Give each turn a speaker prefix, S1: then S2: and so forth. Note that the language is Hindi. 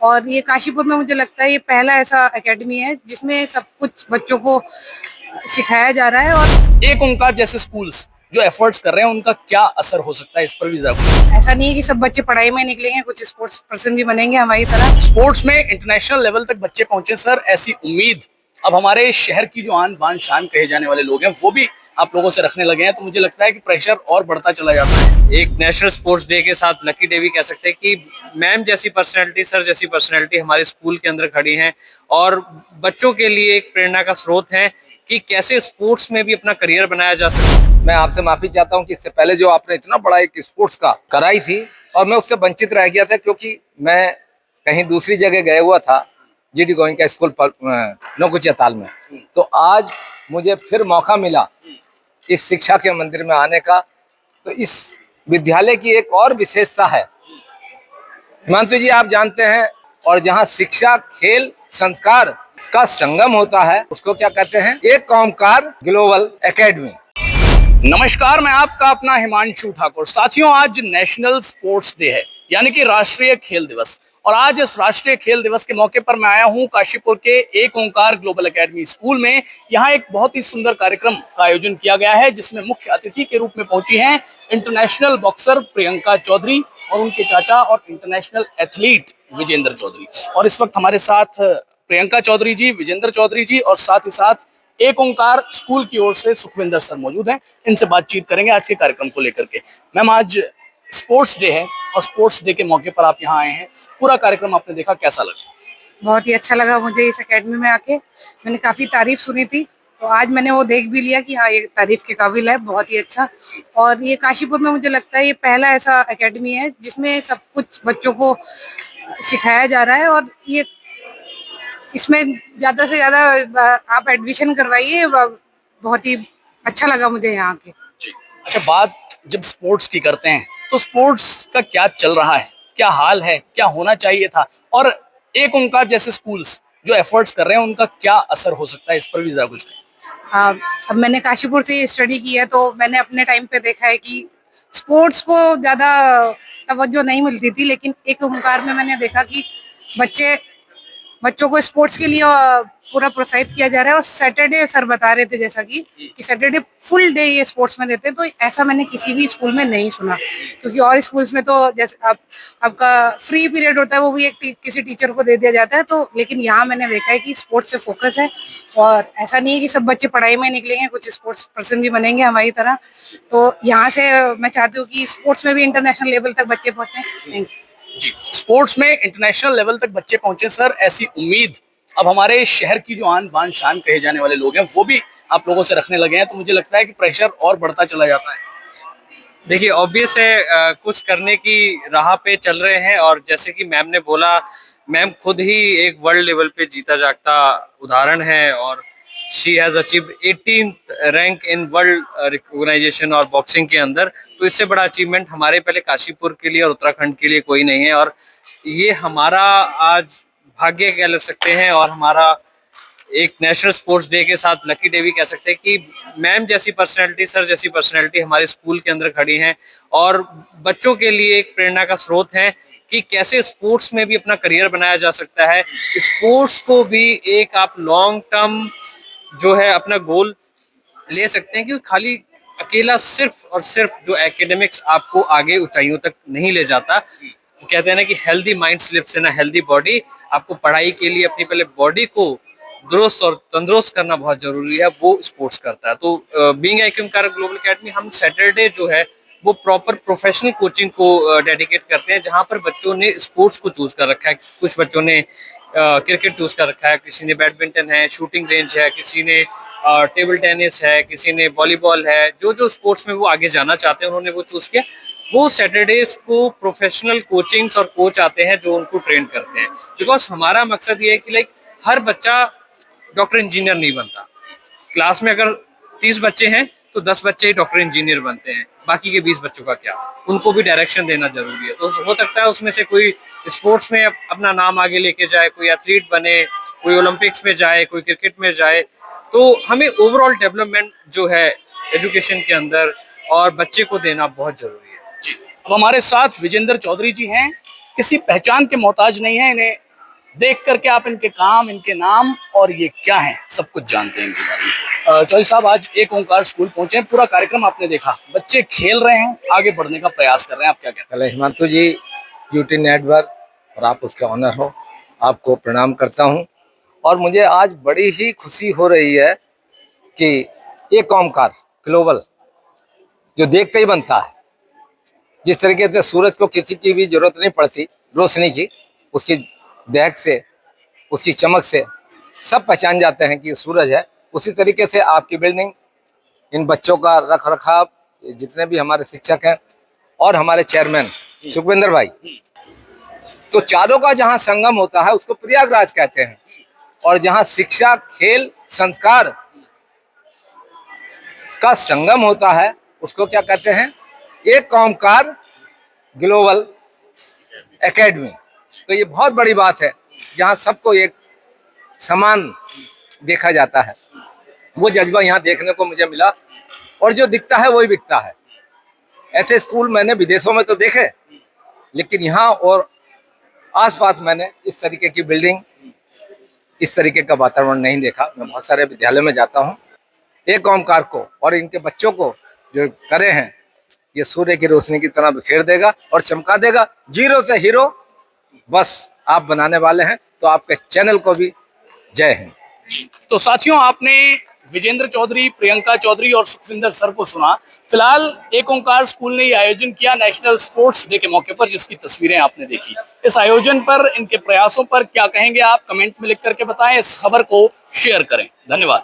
S1: और ये काशीपुर में मुझे लगता है ये पहला ऐसा एकेडमी है जिसमें सब कुछ बच्चों को सिखाया जा रहा है। और
S2: एक ओंकार जैसे स्कूल्स जो एफर्ट्स कर रहे हैं उनका क्या असर हो सकता है, इस पर भी जरा।
S1: ऐसा नहीं है कि सब बच्चे पढ़ाई में निकलेंगे, कुछ स्पोर्ट्स पर्सन भी बनेंगे हमारी तरह।
S2: स्पोर्ट्स में इंटरनेशनल लेवल तक बच्चे पहुंचे सर, ऐसी उम्मीद अब हमारे शहर की जो आन बान शान कहे जाने वाले लोग हैं वो भी आप लोगों से रखने लगे हैं। तो मुझे लगता है कि प्रेशर और बढ़ता चला जाता है।
S3: एक नेशनल स्पोर्ट्स डे के साथ लकी डे भी कह सकते हैं कि मैम जैसी पर्सनैलिटी, सर जैसी पर्सनैलिटी हमारे स्कूल के अंदर खड़ी हैं और बच्चों के लिए एक प्रेरणा का स्रोत है कि कैसे स्पोर्ट्स में भी अपना करियर बनाया जा सकता है।
S4: मैं आपसे माफी चाहता हूं कि इससे पहले जो आपने इतना बड़ा एक स्पोर्ट्स का कराई थी और मैं उससे वंचित रह गया था, क्योंकि मैं कहीं दूसरी जगह गया हुआ था, जीडी गोयनका स्कूल नौकुचिया ताल में। तो आज मुझे फिर मौका मिला इस शिक्षा के मंदिर में आने का। तो इस विद्यालय की एक और विशेषता है, हिमांशु जी, आप जानते हैं, और जहाँ शिक्षा, खेल, संस्कार का संगम होता है उसको क्या कहते हैं? एक ओंकार ग्लोबल एकेडमी।
S2: नमस्कार, मैं आपका अपना हिमांशु ठाकुर। साथियों, आज नेशनल स्पोर्ट्स डे है, यानी कि राष्ट्रीय खेल दिवस। और आज इस राष्ट्रीय खेल दिवस के मौके पर मैं आया हूं काशीपुर के एक ओंकार ग्लोबल एकेडमी स्कूल में। यहां एक बहुत ही सुंदर कार्यक्रम का आयोजन किया गया है जिसमें मुख्य अतिथि के रूप में पहुंची हैं इंटरनेशनल बॉक्सर प्रियंका चौधरी और उनके चाचा और इंटरनेशनल एथलीट विजेंद्र चौधरी। और इस वक्त हमारे साथ प्रियंका चौधरी जी, विजेंद्र चौधरी जी और साथ ही साथ एक ओंकार स्कूल की ओर से सुखविंदर सर मौजूद हैं। इनसे बातचीत करेंगे आज के कार्यक्रम को लेकर के। मैम, आज स्पोर्ट्स डे है और स्पोर्ट्स डे के मौके पर आप यहाँ आए हैं, पूरा कार्यक्रम आपने देखा, कैसा लगा?
S1: बहुत ही अच्छा लगा मुझे इस एकेडमी में आके। मैंने काफ़ी तारीफ सुनी थी, तो आज मैंने वो देख भी लिया कि हाँ, ये तारीफ के काबिल है, बहुत ही अच्छा। और ये काशीपुर में मुझे लगता है ये पहला ऐसा एकेडमी है जिसमें सब कुछ बच्चों को सिखाया जा रहा है। और ये इसमें ज़्यादा से ज़्यादा आप एडमिशन करवाइए। बहुत ही अच्छा लगा मुझे यहाँ के।
S2: जी। अच्छा, बात जब स्पोर्ट्स की करते हैं तो स्पोर्ट्स का क्या चल रहा है, क्या हाल है, क्या होना चाहिए था, और एक ओंकार जैसे स्कूल्स जो एफर्ट्स कर रहे हैं उनका क्या असर हो सकता है, इस पर भी जरा कुछ कहें।
S1: अब मैंने काशीपुर से स्टडी की है, तो मैंने अपने टाइम पे देखा है कि स्पोर्ट्स को ज़्यादा तवज्जो नहीं मिलती थी, लेकिन एक ओंकार में मैंने देखा कि बच्चे बच्चों को स्पोर्ट्स के लिए पूरा प्रोत्साहित किया जा रहा है। और सैटरडे सर बता रहे थे जैसा कि सैटरडे फुल डे ये स्पोर्ट्स में देते हैं, तो ऐसा मैंने किसी भी स्कूल में नहीं सुना। क्योंकि और स्कूल्स में तो जैसे आप आपका फ्री पीरियड होता है वो भी एक किसी टीचर को दे दिया जाता है, तो लेकिन यहाँ मैंने देखा है कि स्पोर्ट्स पे फोकस है। और ऐसा नहीं है कि सब बच्चे पढ़ाई में निकलेंगे, कुछ स्पोर्ट्स पर्सन भी बनेंगे हमारी तरह। तो यहाँ से मैं चाहती हूँ कि स्पोर्ट्स में भी इंटरनेशनल लेवल तक बच्चे पहुंचे। Thank you.
S2: जी, स्पोर्ट्स में इंटरनेशनल लेवल तक बच्चे पहुंचे सर, ऐसी उम्मीद अब हमारे शहर की जो आन बान शान कहे जाने वाले लोग हैं वो भी आप लोगों से रखने लगे हैं। तो मुझे लगता है कि प्रेशर और बढ़ता चला जाता है।
S3: देखिए, ऑब्वियस है, कुछ करने की राह पे चल रहे हैं और जैसे कि मैम ने बोला, मैम खुद ही एक वर्ल्ड लेवल पे जीता जागता उदाहरण है और she has achieved 18th rank in world recognization और बॉक्सिंग के अंदर। तो इससे बड़ा अचीवमेंट हमारे पहले काशीपुर के लिए और उत्तराखंड के लिए कोई नहीं है और ये हमारा आज भाग्य कह सकते हैं और हमारा एक नेशनल स्पोर्ट्स डे के साथ लकी डे भी कह सकते हैं कि मैम जैसी पर्सनैलिटी, सर जैसी पर्सनैलिटी हमारे स्कूल के अंदर खड़ी हैं और बच्चों के लिए एक प्रेरणा का स्रोत है कि कैसे स्पोर्ट्स में भी अपना करियर बनाया जा सकता है। स्पोर्ट्स को भी एक आप लॉन्ग टर्म जो है अपना गोल ले सकते हैं, क्योंकि खाली अकेला सिर्फ और सिर्फ जो एकेडमिक्स आपको आगे ऊंचाइयों तक नहीं ले जाता। कहते हैं ना कि healthy mind slips in a healthy body. आपको पढ़ाई के लिए अपनी पहले बॉडी को दुरुस्त और तंदुरुस्त करना बहुत जरूरी है, वो स्पोर्ट्स करता है। तो बीइंग एक ओंकार ग्लोबल एकेडमी, हम सैटरडे जो है वो प्रॉपर प्रोफेशनल कोचिंग को डेडिकेट करते हैं, जहां पर बच्चों ने स्पोर्ट्स को चूज कर रखा है। कुछ बच्चों ने क्रिकेट चूज कर रखा है, किसी ने बैडमिंटन है, शूटिंग रेंज है, किसी ने टेबल टेनिस है, किसी ने वॉलीबॉल है। जो जो स्पोर्ट्स में वो आगे जाना चाहते हैं उन्होंने वो चूज किया। वो सैटरडेज को प्रोफेशनल कोचिंग्स और कोच आते हैं जो उनको ट्रेन करते हैं, बिकॉज हमारा मकसद ये है कि लाइक हर बच्चा डॉक्टर इंजीनियर नहीं बनता। क्लास में अगर 30 बच्चे हैं तो 10 बच्चे ही डॉक्टर इंजीनियर बनते हैं, बाकी के 20 बच्चों का क्या? उनको भी डायरेक्शन देना जरूरी है। तो हो सकता है उसमें से कोई स्पोर्ट्स में अपना नाम आगे लेके जाए, कोई एथलीट बने, कोई ओलंपिक्स में जाए, कोई क्रिकेट में जाए। तो हमें ओवरऑल डेवलपमेंट जो है एजुकेशन के अंदर और बच्चे को देना बहुत जरूरी है।
S2: जी। अब हमारे साथ विजेंद्र चौधरी जी हैं, किसी पहचान के मोहताज नहीं है, इन्हें देख करके आप इनके काम, इनके नाम और ये क्या है सब कुछ जानते हैं इनके बारे में। चौधरी साहब आज एक ओंकार स्कूल पहुंचे हैं, पूरा कार्यक्रम आपने देखा, बच्चे खेल रहे हैं, आगे बढ़ने का प्रयास कर रहे हैं, आप क्या कहते हैं?
S4: पहले हिमांशु जी, यूटी नेटवर्क और आप उसके ऑनर हो, आपको प्रणाम करता हूं। और मुझे आज बड़ी ही खुशी हो रही है कि एक ओंकार ग्लोबल जो देखते ही बनता है, जिस तरीके से सूरज को किसी की भी जरूरत नहीं पड़ती रोशनी की, उसकी दहक से, उसकी चमक से सब पहचान जाते हैं कि ये सूरज है। उसी तरीके से आपकी बिल्डिंग, इन बच्चों का रख रखाव, जितने भी हमारे शिक्षक हैं और हमारे चेयरमैन सुखविंदर भाई, तो चारों का जहाँ संगम होता है उसको प्रयागराज कहते हैं। और जहाँ शिक्षा, खेल, संस्कार का संगम होता है उसको क्या कहते हैं? एक ओंकार ग्लोबल एकेडमी। तो ये बहुत बड़ी बात है, जहाँ सबको एक समान देखा जाता है। वो जज्बा यहाँ देखने को मुझे मिला, और जो दिखता है वही बिकता है। ऐसे स्कूल मैंने विदेशों में तो देखे, लेकिन यहाँ और आसपास मैंने इस तरीके की बिल्डिंग, इस तरीके का वातावरण नहीं देखा। मैं बहुत सारे विद्यालय में जाता हूँ। एक ओंकार को और इनके बच्चों को जो करे हैं, ये सूर्य की रोशनी की तरह बिखेर देगा और चमका देगा। जीरो से हीरो बस आप बनाने वाले हैं। तो आपके चैनल को भी जय हिंद।
S2: तो साथियों, आपने विजेंद्र चौधरी, प्रियंका चौधरी और सुखविंदर सर को सुना। फिलहाल एक ओंकार स्कूल ने ये आयोजन किया नेशनल स्पोर्ट्स डे के मौके पर, जिसकी तस्वीरें आपने देखी। इस आयोजन पर, इनके प्रयासों पर क्या कहेंगे आप, कमेंट में लिख करके बताएं। इस खबर को शेयर करें। धन्यवाद।